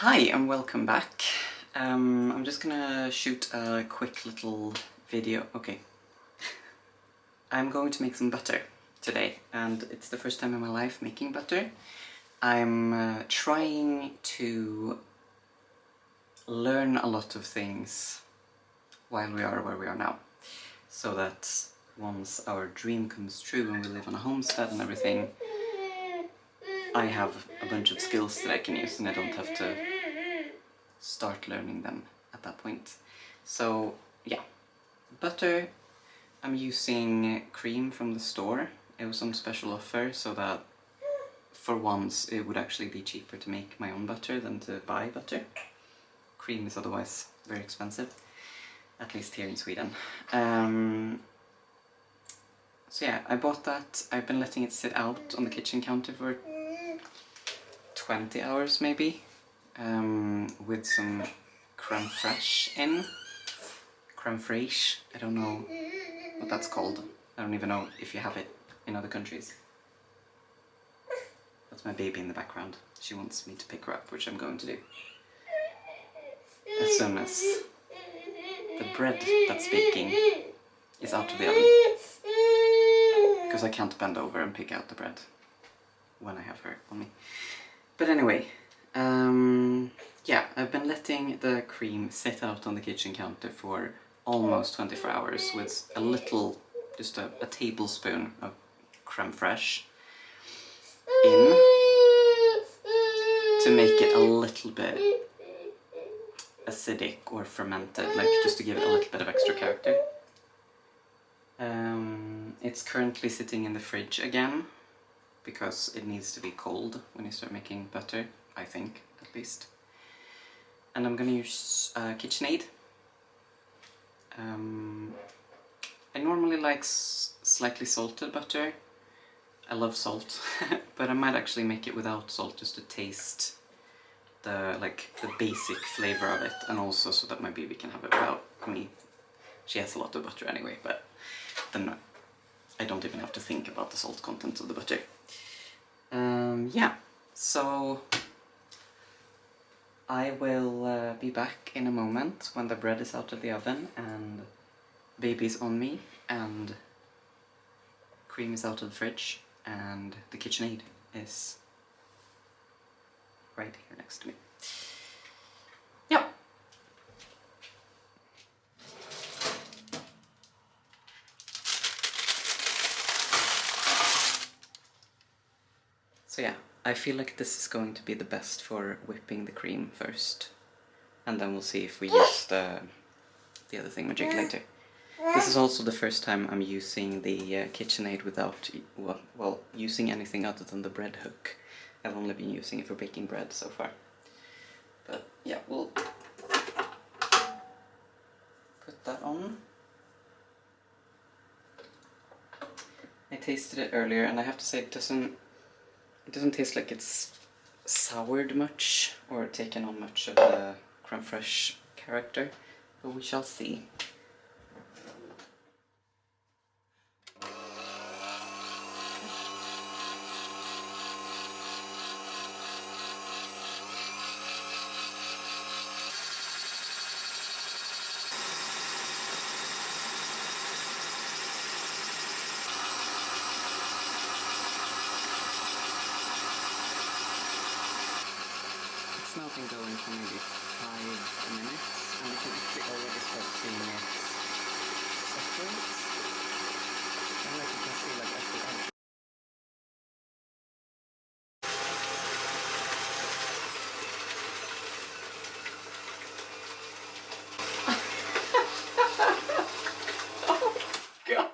Hi and welcome back. I'm just gonna shoot a quick little video. Okay. I'm going to make some butter today, and it's the first time in my life making butter. I'm trying to learn a lot of things while we are where we are now, so that once our dream comes true and we live on a homestead and everything, I have a bunch of skills that I can use and I don't have to start learning them at that point. So yeah, butter. I'm using cream from the store. It was on special offer, so that for once it would actually be cheaper to make my own butter than to buy butter. Cream is otherwise very expensive, at least here in Sweden. So yeah, I bought that. I've been letting it sit out on the kitchen counter for 20 hours maybe, with some creme fraiche in. Creme fraiche, I don't know what that's called. I don't even know if you have it in other countries. That's my baby in the background. She wants me to pick her up, which I'm going to do as soon as the bread that's baking is out of the oven, because I can't bend over and pick out the bread when I have her on me. But anyway, yeah, I've been letting the cream sit out on the kitchen counter for almost 24 hours with a little, just a tablespoon of creme fraiche in, to make it a little bit acidic or fermented, like just to give it a little bit of extra character. It's currently sitting in the fridge again, because it needs to be cold when you start making butter, I think, at least. And I'm gonna use KitchenAid. I normally like slightly salted butter. I love salt, but I might actually make it without salt just to taste the basic flavor of it, and also so that my baby can have it without me. She has a lot of butter anyway, but then I don't even have to think about the salt content of the butter. Yeah, so I will be back in a moment when the bread is out of the oven and baby's on me and cream is out of the fridge and the KitchenAid is right here next to me. Yep. So yeah, I feel like this is going to be the best for whipping the cream first, and then we'll see if we use the other thingamajig later. This is also the first time I'm using the KitchenAid without, well, using anything other than the bread hook. I've only been using it for baking bread so far. But yeah, we'll put that on. I tasted it earlier and I have to say it doesn't taste like it's soured much or taken on much of the creme fraiche character, but we shall see. It's now been going for maybe 5 minutes, and we can actually already start seeing it separate. And like you can see, like at the edge. Oh God!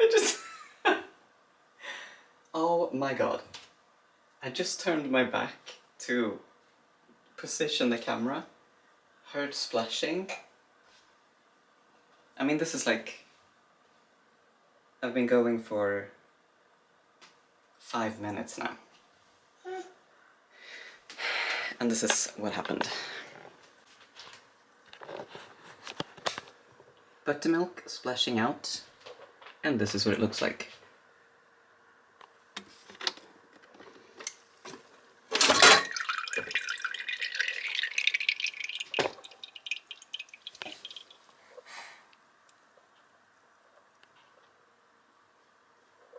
I just... Oh my God. I just turned my back to position the camera, heard splashing. I mean, this is like... I've been going for 5 minutes now. And this is what happened. Buttermilk splashing out, and this is what it looks like.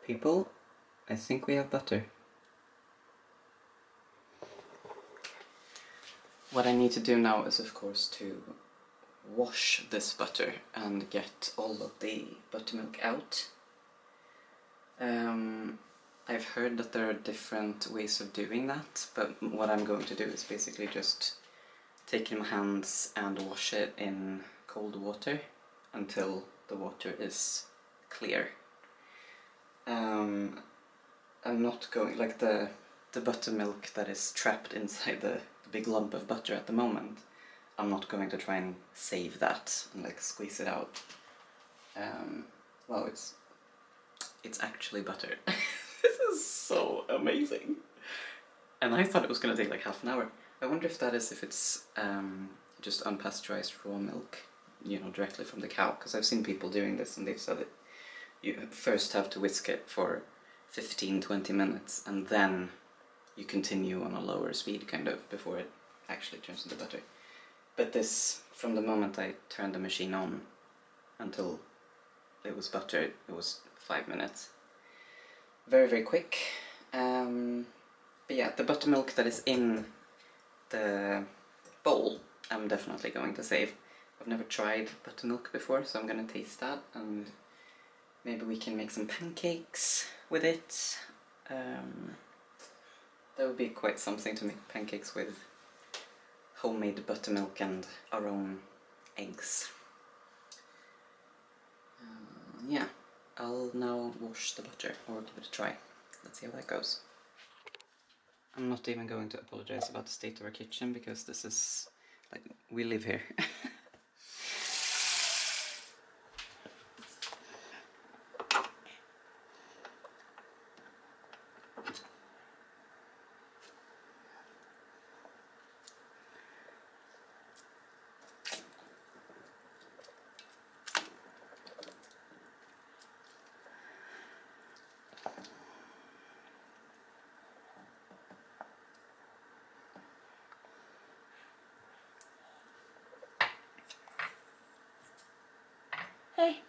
People, I think we have butter. What I need to do now is, of course, to wash this butter and get all of the buttermilk out. I've heard that there are different ways of doing that, but what I'm going to do is basically just take it in my hands and wash it in cold water until the water is clear. I'm not going, like the buttermilk that is trapped inside the big lump of butter at the moment, I'm not going to try and save that and like squeeze it out. Well, it's actually butter. This is so amazing. And I thought it was going to take like half an hour. I wonder if that is if it's just unpasteurized raw milk, you know, directly from the cow, because I've seen people doing this and they've said that you first have to whisk it for 15-20 minutes and then you continue on a lower speed kind of before it actually turns into butter. But this, from the moment I turned the machine on until it was butter, it was 5 minutes. Very, very quick. But yeah, the buttermilk that is in the bowl, I'm definitely going to save. I've never tried buttermilk before, so I'm going to taste that, and maybe we can make some pancakes with it. That would be quite something to make pancakes with homemade buttermilk and our own eggs. Yeah, I'll now wash the butter, or give it a try. Let's see how that goes. I'm not even going to apologize about the state of our kitchen, because this is, like, we live here. Hey.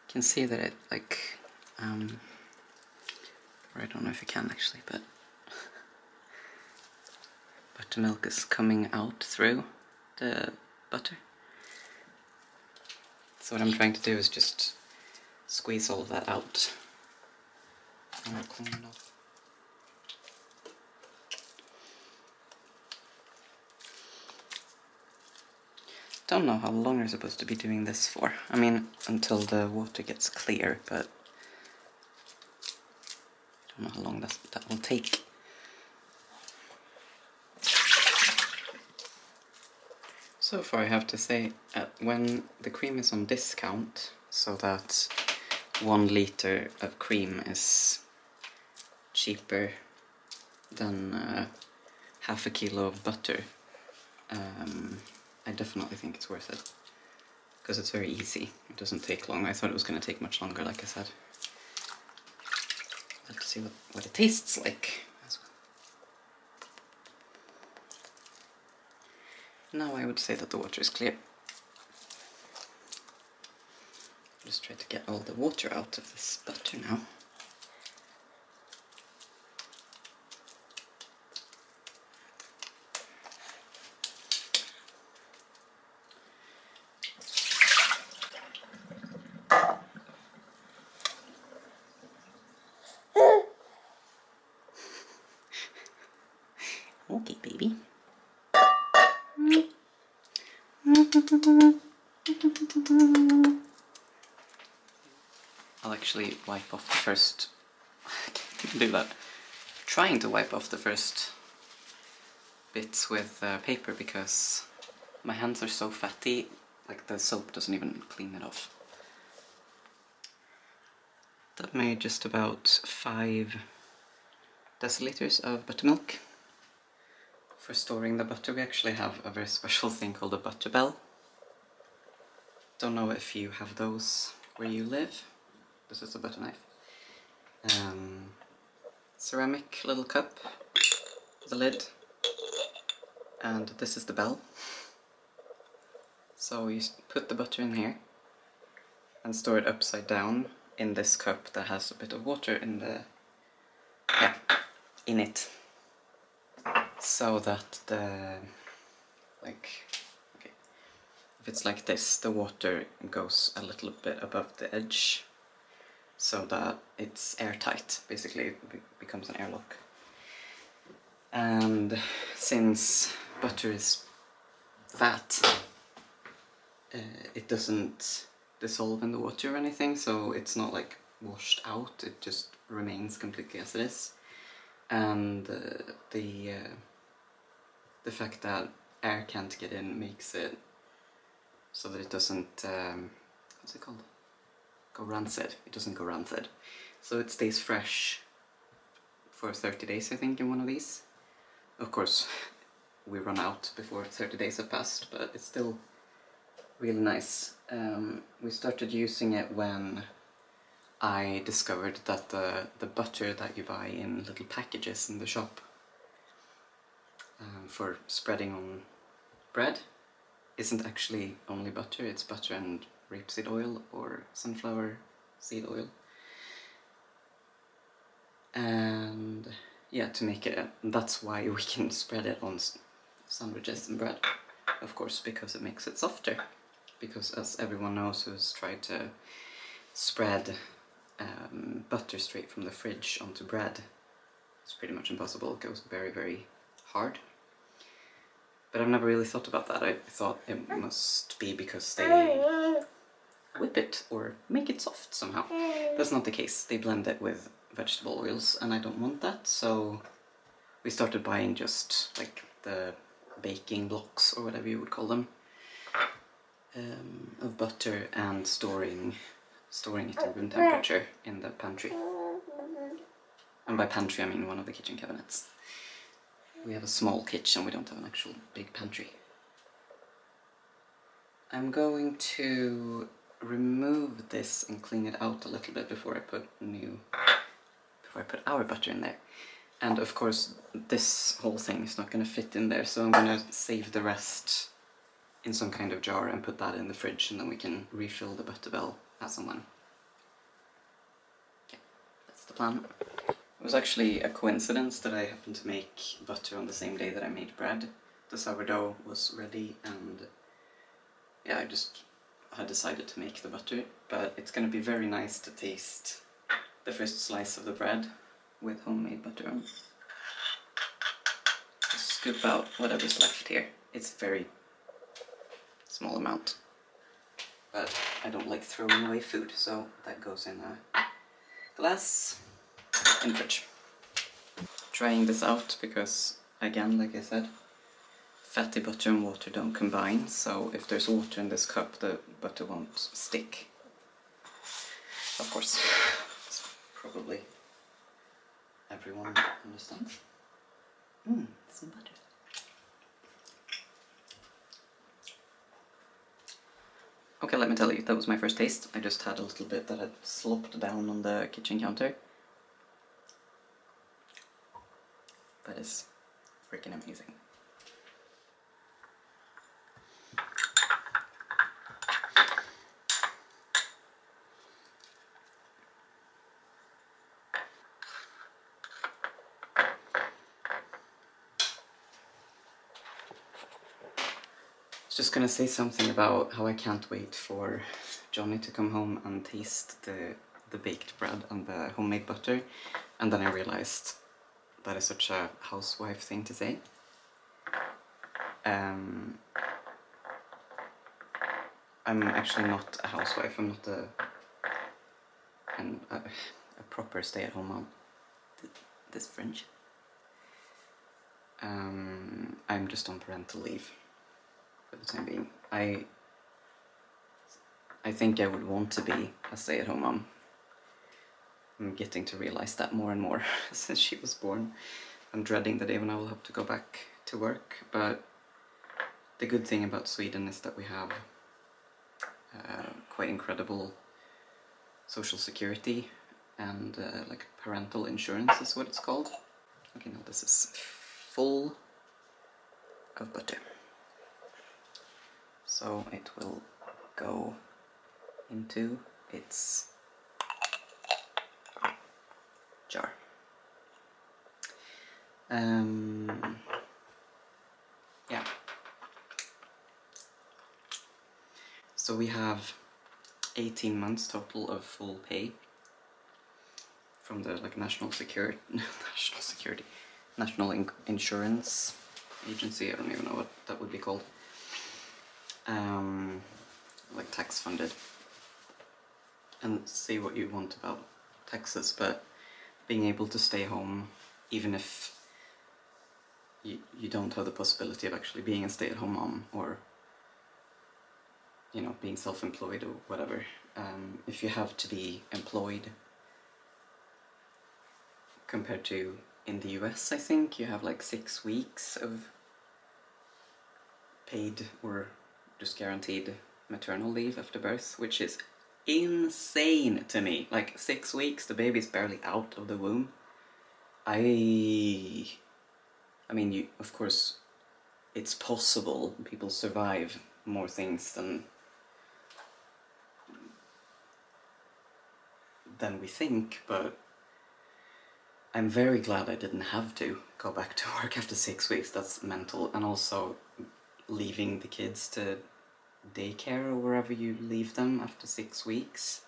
You can see that it, like, or I don't know if you can actually, but buttermilk is coming out through the butter. So what I'm trying to do is just squeeze all of that out. And I'll clean it off. Don't know how long you're supposed to be doing this for. I mean, until the water gets clear, but I don't know how long that will take. So far I have to say, when the cream is on discount, so that 1 liter of cream is cheaper than half a kilo of butter, I definitely think it's worth it. Because it's very easy, it doesn't take long. I thought it was going to take much longer, like I said. Let's see what it tastes like as well. Now I would say that the water is clear. Just try to get all the water out of this butter now. Okay, baby. I'll actually wipe off the first... I can't even do that. Trying to wipe off the first bits with paper because my hands are so fatty, like the soap doesn't even clean it off. That made just about 5 deciliters of buttermilk. For storing the butter, we actually have a very special thing called a butter bell. Don't know if you have those where you live. This is a butter knife. Ceramic little cup, the lid, and this is the bell. So you put the butter in here and store it upside down in this cup that has a bit of water in it, so that if it's like this, the water goes a little bit above the edge, so that it's airtight. Basically, it becomes an airlock. And since butter is fat, it doesn't dissolve in the water or anything, so it's not like washed out, it just remains completely as it is. And the fact that air can't get in makes it so that it doesn't, what's it called? Go rancid. It doesn't go rancid. So it stays fresh for 30 days, I think, in one of these. Of course, we run out before 30 days have passed, but it's still really nice. We started using it when I discovered that the butter that you buy in little packages in the shop for spreading on bread isn't actually only butter, it's butter and rapeseed oil or sunflower seed oil. And yeah, to make it, that's why we can spread it on sandwiches and bread, of course, because it makes it softer. Because as everyone knows who's tried to spread butter straight from the fridge onto bread, it's pretty much impossible. It goes very, very hard. But I've never really thought about that. I thought it must be because they whip it or make it soft somehow. That's not the case. They blend it with vegetable oils, and I don't want that, so we started buying just like the baking blocks, or whatever you would call them, of butter, and storing it at room temperature in the pantry. And by pantry I mean one of the kitchen cabinets. We have a small kitchen, we don't have an actual big pantry. I'm going to remove this and clean it out a little bit before I put our butter in there. And of course this whole thing is not going to fit in there, so I'm going to save the rest in some kind of jar and put that in the fridge, and then we can refill the butter bell as and when. Okay, that's the plan. It was actually a coincidence that I happened to make butter on the same day that I made bread. The sourdough was ready, and yeah, I just had decided to make the butter, but it's going to be very nice to taste the first slice of the bread with homemade butter on. Just scoop out whatever's left here. It's a very small amount, but I don't like throwing away food, so that goes in a glass in the fridge. Trying this out because, again, like I said, fatty butter and water don't combine, so if there's water in this cup, the butter won't stick. Of course, probably everyone understands. Some butter. Okay, let me tell you, that was my first taste. I just had a little bit that had slopped down on the kitchen counter. That is freaking amazing. I was just gonna say something about how I can't wait for Johnny to come home and taste the baked bread and the homemade butter, and then I realized that is such a housewife thing to say. I'm actually not a housewife. I'm not a proper stay-at-home mom. This French. I'm just on parental leave for the time being. I think I would want to be a stay-at-home mom. I'm getting to realize that more and more since she was born. I'm dreading the day when I will have to go back to work, but the good thing about Sweden is that we have quite incredible social security and like parental insurance is what it's called. Okay, now this is full of butter. So it will go into its jar. Yeah. So we have 18 months total of full pay from the like National Insurance Agency. I don't even know what that would be called. Like tax funded. And say what you want about taxes, but being able to stay home even if you don't have the possibility of actually being a stay-at-home mom, or you know, being self-employed or whatever. If you have to be employed, compared to in the US, I think you have like 6 weeks of paid or just guaranteed maternal leave after birth, which is insane to me. Like 6 weeks, the baby's barely out of the womb. I mean, of course, it's possible. People survive more things than we think, but I'm very glad I didn't have to go back to work after 6 weeks. That's mental. And also leaving the kids to daycare or wherever you leave them after 6 weeks.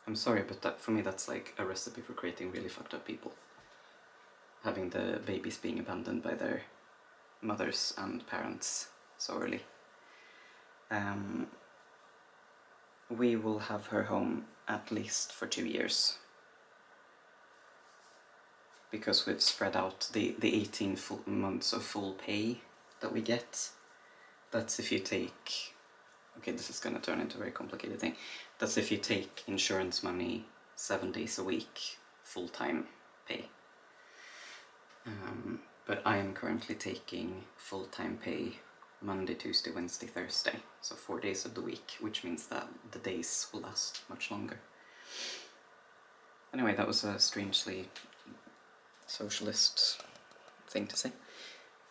I'm sorry, but that, for me, that's like a recipe for creating really fucked up people. Having the babies being abandoned by their mothers and parents so early. We will have her home at least for 2 years. Because we've spread out the 18 full months of full pay that we get. That's if you take... Okay, this is gonna turn into a very complicated thing. That's if you take insurance money 7 days a week, full-time pay. But I am currently taking full-time pay Monday, Tuesday, Wednesday, Thursday. So 4 days of the week, which means that the days will last much longer. Anyway, that was a strangely socialist thing to say.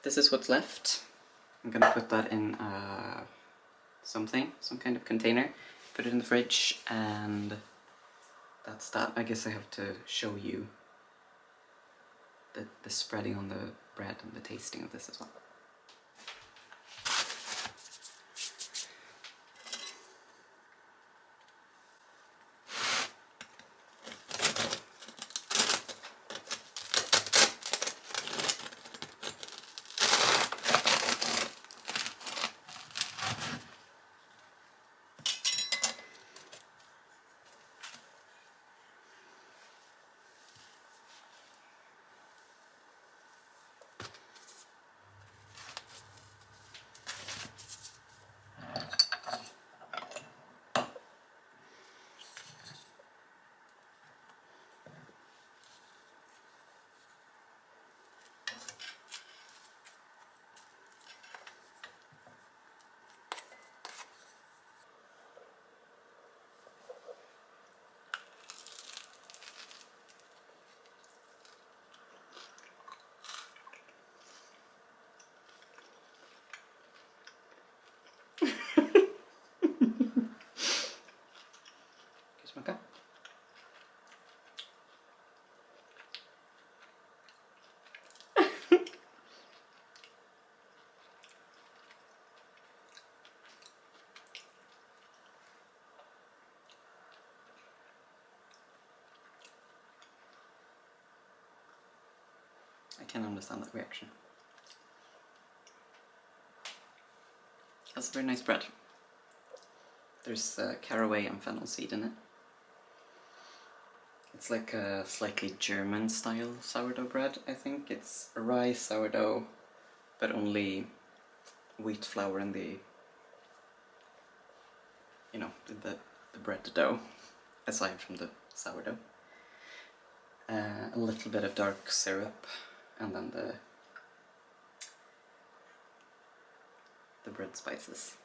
This is what's left. I'm gonna put that in some kind of container, put it in the fridge, and that's that. I guess I have to show you the spreading on the bread and the tasting of this as well. Smaka? I can understand that reaction. That's a very nice bread. There's caraway and fennel seed in it. It's like a slightly German style sourdough bread, I think. It's a rye sourdough, but only wheat flour in the, you know, the bread dough, aside from the sourdough. A little bit of dark syrup, and then the bread spices.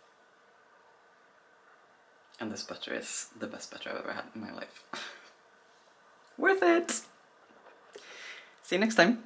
And this butter is the best butter I've ever had in my life. Worth it! See you next time.